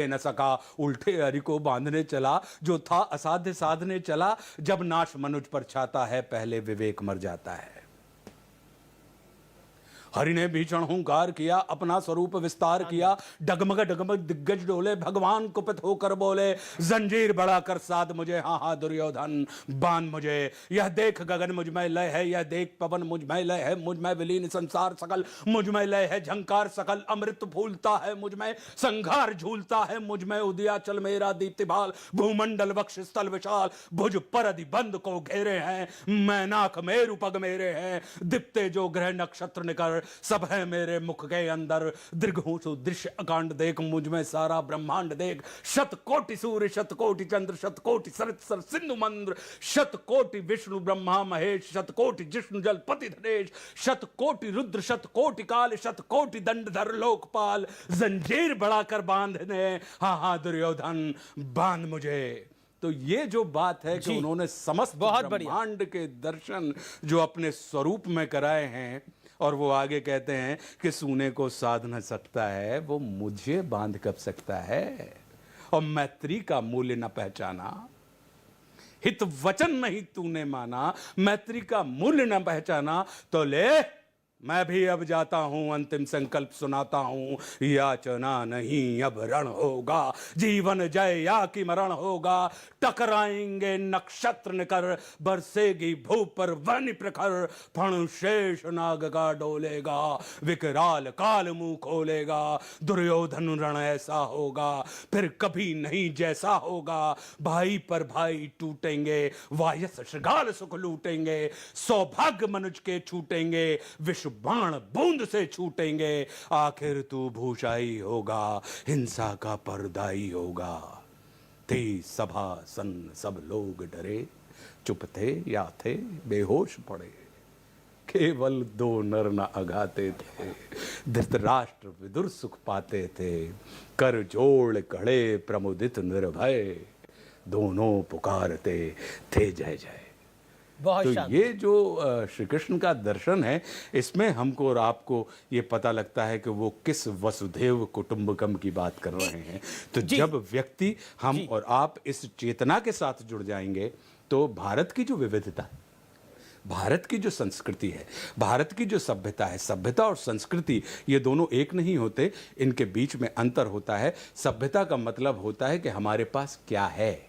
न सका, उल्टे हरि को बांधने चला, जो था असाध्य साधने चला। जब नाश मनुज पर छाता है, पहले विवेक मर जाता है। हरि ने भीषण हुंकार किया, अपना स्वरूप विस्तार किया। डगमग डगमग दिग्गज डोले, भगवान कुपित होकर बोले, जंजीर बढ़ाकर साध मुझे, हाँ हाँ दुर्योधन बांध मुझे। यह देख गगन मुझ में लय है, यह देख पवन मुझ में लय है, मुझ में विलीन संसार सकल मुझ में लय है। झंकार सकल अमृत फूलता है मुझ में, संघार झूलता है मुझ में। उदयाचल मेरा दीप्तिभाल, भूमंडल वक्ष स्थल विशाल, भुज परधि बंद को घेरे हैं। मैनाक मेरु पग मेरे हैं, दीप्ते जो ग्रह नक्षत्र निकर, सब है मेरे मुख के अंदर। दीर्घ दृश्य अकांड देख, मुझ में सारा ब्रह्मांड देख। शत कोटि सूर्य शत कोटि चंद्र, शत कोटि सरित सर सिंधु मंद्र, शत कोटि विष्णु ब्रह्मा महेश, शत कोटि जिष्णु जलपति धनेश, शत कोटि रुद्र शत कोटि काल, शत कोटि दंडधर लोकपाल। जंजीर बढ़ाकर बांधने, हाँ हाँ दुर्योधन बांध मुझे। तो ये जो बात है कि उन्होंने समस्त ब्रह्मांड के दर्शन जो अपने स्वरूप में कराए हैं, और वो आगे कहते हैं कि सूने को साध न सकता है, वो मुझे बांध कब सकता है। और मैत्री का मूल्य न पहचाना, हित वचन नहीं तूने माना, मैत्री का मूल्य न पहचाना, तो ले मैं भी अब जाता हूं, अंतिम संकल्प सुनाता हूं। याचना नहीं अब रण होगा, जीवन जय या कि मरण होगा। टकराएंगे नक्षत्र निकर, बरसेगी भू पर वनि प्रखर। फण शेष नाग का डोलेगा, विकराल काल मुंह खोलेगा। दुर्योधन रण ऐसा होगा, फिर कभी नहीं जैसा होगा। भाई पर भाई टूटेंगे, वायस श्रृगाल सुख लूटेंगे। सौभाग्य मनुज के छूटेंगे, विश्व बाण बूंद से छूटेंगे। आखिर तू भूषाई होगा, हिंसा का पर्दाई होगा। थी सभा सन्न सब लोग डरे, चुप थे या थे बेहोश पड़े। केवल दो नर न अघाते थे, धृतराष्ट्र विदुर सुख पाते थे। कर जोड़ खड़े प्रमुदित निर्भय, दोनों पुकारते थे जय जय। तो ये जो श्री कृष्ण का दर्शन है, इसमें हमको और आपको ये पता लगता है कि वो किस वसुधैव कुटुंबकम की बात कर रहे हैं। तो जब व्यक्ति, हम और आप इस चेतना के साथ जुड़ जाएंगे, तो भारत की जो विविधता है, भारत की जो संस्कृति है, भारत की जो सभ्यता है, सभ्यता और संस्कृति ये दोनों एक नहीं होते, इनके बीच में अंतर होता है। सभ्यता का मतलब होता है कि हमारे पास क्या है,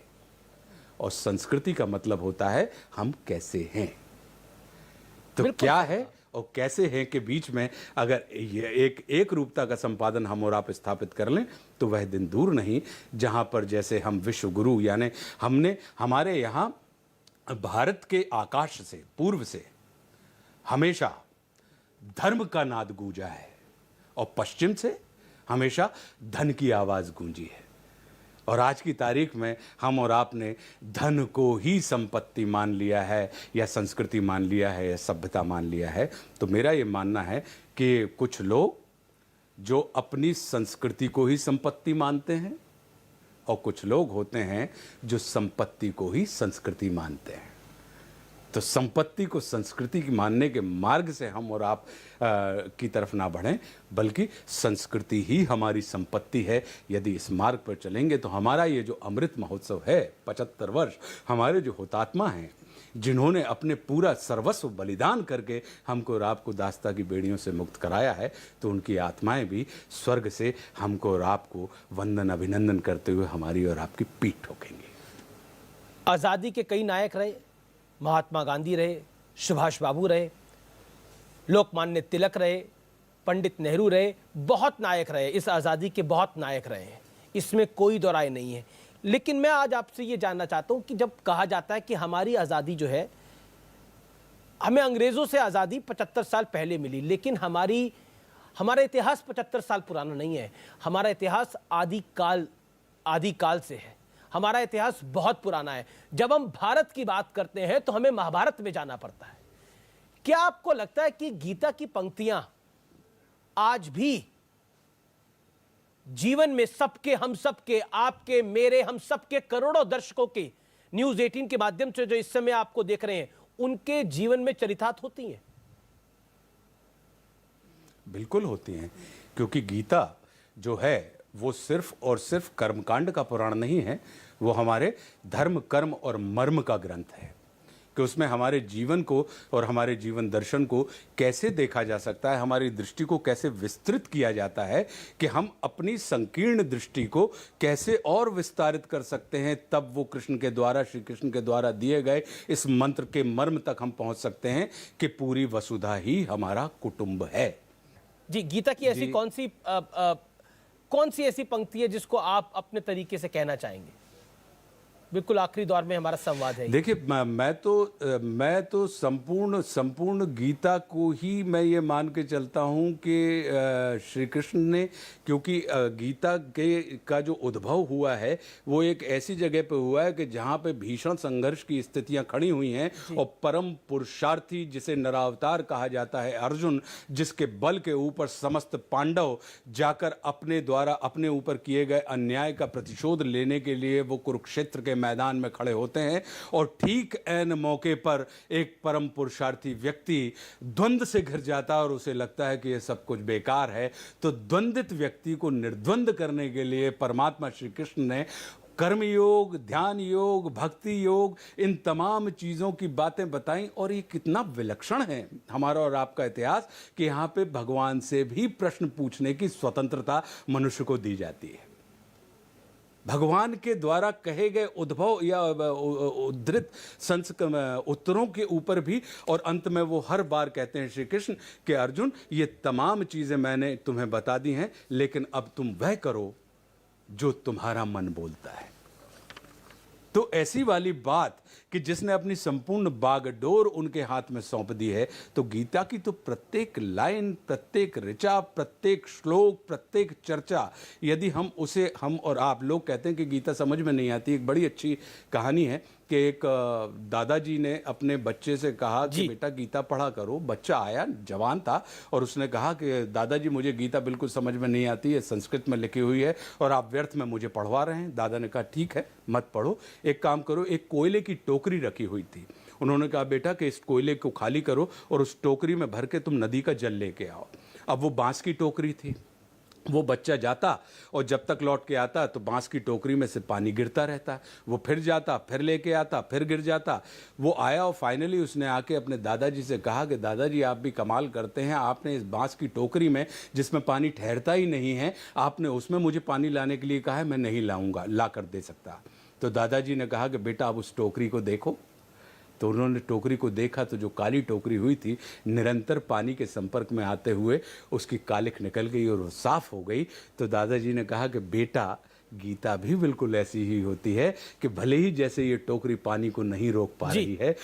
और संस्कृति का मतलब होता है हम कैसे हैं। तो क्या है और कैसे हैं के बीच में अगर ये एक रूपता का संपादन हम और आप स्थापित कर लें, तो वह दिन दूर नहीं जहां पर जैसे हम विश्व गुरु, यानी हमने हमारे यहां भारत के आकाश से, पूर्व से हमेशा धर्म का नाद गूंजा है, और पश्चिम से हमेशा धन की आवाज गूंजी है। और आज की तारीख में हम और आपने धन को ही संपत्ति मान लिया है, या संस्कृति मान लिया है, या सभ्यता मान लिया है। तो मेरा ये मानना है कि कुछ लोग जो अपनी संस्कृति को ही संपत्ति मानते हैं, और कुछ लोग होते हैं जो संपत्ति को ही संस्कृति मानते हैं। तो संपत्ति को संस्कृति की मानने के मार्ग से हम और आप की तरफ ना बढ़ें, बल्कि संस्कृति ही हमारी संपत्ति है। यदि इस मार्ग पर चलेंगे तो हमारा ये जो अमृत महोत्सव है, 75 वर्ष, हमारे जो हुतात्मा हैं, जिन्होंने अपने पूरा सर्वस्व बलिदान करके हमको और आपको दास्ता की बेड़ियों से मुक्त कराया है, तो उनकी आत्माएं भी स्वर्ग से हमको और आपको वंदन अभिनंदन करते हुए हमारी और आपकी पीठ ठोकेंगे। आज़ादी के कई नायक रहे, महात्मा गांधी रहे, सुभाष बाबू रहे, लोकमान्य तिलक रहे, पंडित नेहरू रहे, बहुत नायक रहे, इस आज़ादी के बहुत नायक रहे हैं, इसमें कोई दो राय नहीं है। लेकिन मैं आज आपसे ये जानना चाहता हूं कि जब कहा जाता है कि हमारी आज़ादी जो है, हमें अंग्रेज़ों से आज़ादी 75 साल पहले मिली, लेकिन हमारा इतिहास 75 साल पुराना नहीं है। हमारा इतिहास आदिकाल से है, हमारा इतिहास बहुत पुराना है। जब हम भारत की बात करते हैं तो हमें महाभारत में जाना पड़ता है। क्या आपको लगता है कि गीता की पंक्तियां आज भी जीवन में सबके, हम सबके, आपके, मेरे, हम सबके करोड़ों दर्शकों के न्यूज़ 18 के माध्यम से जो इस समय आपको देख रहे हैं, उनके जीवन में चरितार्थ होती हैं? बिल्कुल होती हैं, क्योंकि गीता जो है वो सिर्फ और सिर्फ कर्मकांड का पुराण नहीं है, वो हमारे धर्म, कर्म और मर्म का ग्रंथ है कि उसमें हमारे जीवन को और हमारे जीवन दर्शन को कैसे देखा जा सकता है, हमारी दृष्टि को कैसे विस्तृत किया जाता है कि हम अपनी संकीर्ण दृष्टि को कैसे और विस्तारित कर सकते हैं। तब वो कृष्ण के द्वारा, श्री कृष्ण के द्वारा दिए गए इस मंत्र के मर्म तक हम पहुंच सकते हैं कि पूरी वसुधा ही हमारा कुटुंब है। जी, गीता की ऐसी कौन सी ऐसी पंक्ति है जिसको आप अपने तरीके से कहना चाहेंगे? बिल्कुल आखिरी दौर में हमारा संवाद है। देखिए, मैं तो संपूर्ण गीता को ही मैं ये मान के चलता हूँ कि श्री कृष्ण ने, क्योंकि गीता का जो उद्भव हुआ है वो एक ऐसी जगह पे हुआ है कि जहाँ पे भीषण संघर्ष की स्थितियाँ खड़ी हुई हैं और परम पुरुषार्थी जिसे नरावतार कहा जाता है अर्जुन, जिसके बल के ऊपर समस्त पांडव जाकर अपने द्वारा अपने ऊपर किए गए अन्याय का प्रतिशोध लेने के लिए वो कुरुक्षेत्र के मैदान में खड़े होते हैं और ठीक ऐन मौके पर एक परम पुरुषार्थी व्यक्ति द्वंद्व से घिर जाता है और उसे लगता है कि यह सब कुछ बेकार है। तो द्वंद्वित व्यक्ति को निर्द्वंद करने के लिए परमात्मा श्री कृष्ण ने कर्म योग, ध्यान योग, भक्ति योग, इन तमाम चीज़ों की बातें बताई। और ये कितना विलक्षण है हमारा और आपका इतिहास कि यहाँ पे भगवान से भी प्रश्न पूछने की स्वतंत्रता मनुष्य को दी जाती है। भगवान के द्वारा कहे गए उद्भव या उद्धृत उत्तरों के ऊपर भी, और अंत में वो हर बार कहते हैं श्री कृष्ण कि अर्जुन, ये तमाम चीज़ें मैंने तुम्हें बता दी हैं, लेकिन अब तुम वह करो जो तुम्हारा मन बोलता है। तो ऐसी वाली बात कि जिसने अपनी संपूर्ण बागडोर उनके हाथ में सौंप दी है, तो गीता की तो प्रत्येक लाइन, प्रत्येक ऋचा, प्रत्येक श्लोक, प्रत्येक चर्चा, यदि हम और आप लोग कहते हैं कि गीता समझ में नहीं आती। एक बड़ी अच्छी कहानी है कि एक दादाजी ने अपने बच्चे से कहा कि बेटा गीता पढ़ा करो। बच्चा आया, जवान था, और उसने कहा कि दादाजी मुझे गीता बिल्कुल समझ में नहीं आती है, संस्कृत में लिखी हुई है और आप व्यर्थ में मुझे पढ़वा रहे हैं। दादा ने कहा ठीक है, मत पढ़ो, एक काम करो। एक कोयले की टोकरी रखी हुई थी। उन्होंने कहा बेटा कि इस कोयले को खाली करो और उस टोकरी में भर के तुम नदी का जल लेके आओ। अब वो बांस की टोकरी थी। वो बच्चा जाता और जब तक लौट के आता तो बांस की टोकरी में से पानी गिरता रहता। वो फिर जाता, फिर लेके आता, फिर गिर जाता। वो आया और फाइनली उसने आके अपने दादाजी से कहा कि दादाजी आप भी कमाल करते हैं, आपने इस बांस की टोकरी में जिसमें पानी ठहरता ही नहीं है, आपने उसमें मुझे पानी लाने के लिए कहा है, मैं नहीं लाऊंगा, ला कर दे सकता। तो दादाजी ने कहा कि बेटा आप उस टोकरी को देखो। तो उन्होंने टोकरी को देखा तो जो काली टोकरी हुई थी, निरंतर पानी के संपर्क में आते हुए उसकी कालिख निकल गई और वो साफ हो गई। तो दादाजी ने कहा कि बेटा गीता भी बिल्कुल ऐसी ही होती है कि भले ही जैसे ये टोकरी पानी को नहीं रोक पा रही है,